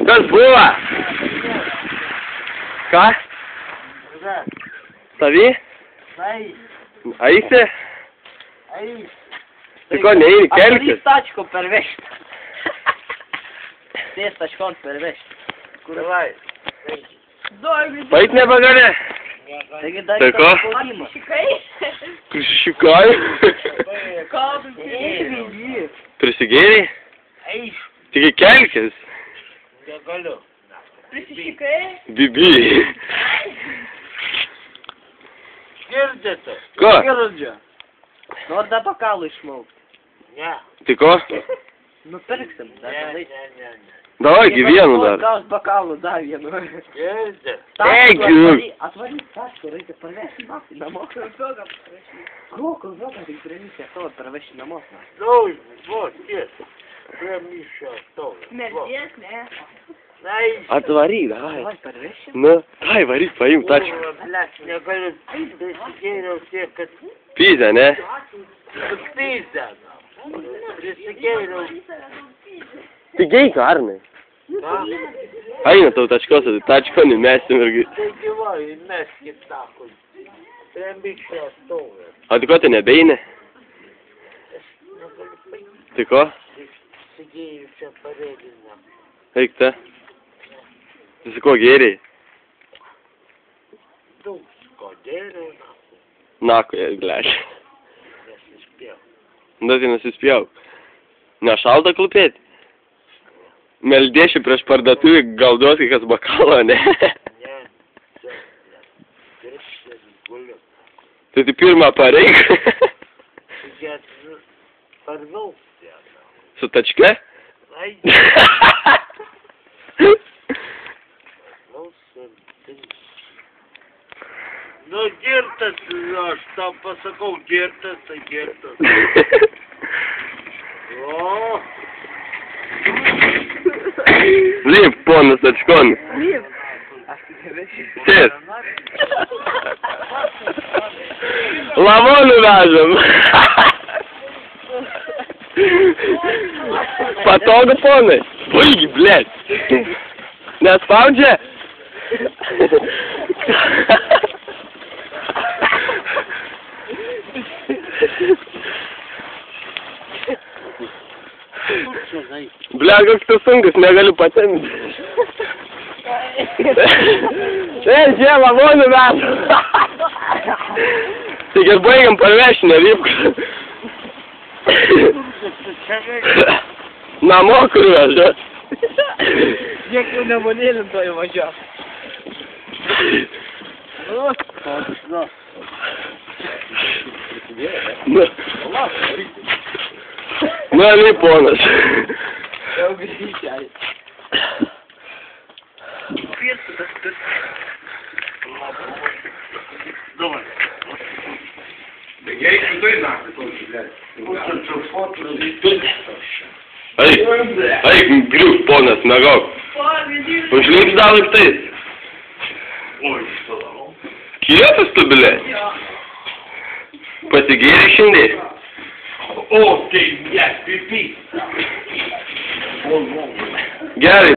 Kas buvo? Ką? Savi? Eisi? Tai ko neini, kelkis? Aš tačko pervežti. Ties tačkon pervežti. Kur vai? Pait nebegali? Taigi dar Tai ko? Prisišikai? Prisigėrei? Tik kelkis? Negaliu. Prisišikai? Bibi. Girdite? Ko? Girdžiu. Nori dar bakalų išmaukti. Ne. Tai ko? Nupirksim. Ne. Davai, gyvienu dar. Gaus bakalų dar vienu. Girdite? Atvaryk taško, reikia parvežti namo. Kokiu žogą reikia privysti savo parvežti namo. Nu, vos, tiesa. Prie mišio stovi. Merdies, ne. Atvaryk, davai. Davai parvešim. Nu, tai varyk, paimk tačką. Blėt, negaliu. Prisigėriau tiek, kad Pizę, ne? supyzę. Prisigėriau. Pigiai, Arnai. Na, Eina tau tačkos, tačko nemesim irgi. tai gyvai, meskit takui. Prie mišio stovi. O tai ko tai nebeini? Negaliu paimti. Tai ko? Prisigėriau čia pareidinę. Eik ta. Tu su ko gėriai? Daug skodėriau, Nako, jie gleš. nesispėjau. Da tai nusispjauk. Nešalta klupėti? Meldėši prieš parduotuvį, gal duos kai kas bakalo, ne? Ne, čia, dirbti guliu. Tai tu pirmą pareik. Get parvilks ją. Su tačke? Ai, nu, girtas, aš tau pasakau, girtas, tai girtas. O, Lip, ponas tačkon. Sės. Lavonų vežam. Patogu, ponai. Baigi, blėt. Nespaudžia? Bля, koks tu sunkus, negaliu patemti. Čia lavonų vežam. Tik ir baigiam parvežti, nevypk. Namo kur veža. Niek jau nemonėlim to įvažiavo. Nu, ali ponas. Jau greičiai. давай. Я еще той нахуй тоже, блядь. Eik, griūk, ponas, mergauk. Užliks dar laiptais. Ой, что там? Kietas tu, blė? Pasigėrė šiandien? О, ты, блядь, пипи. Gerai.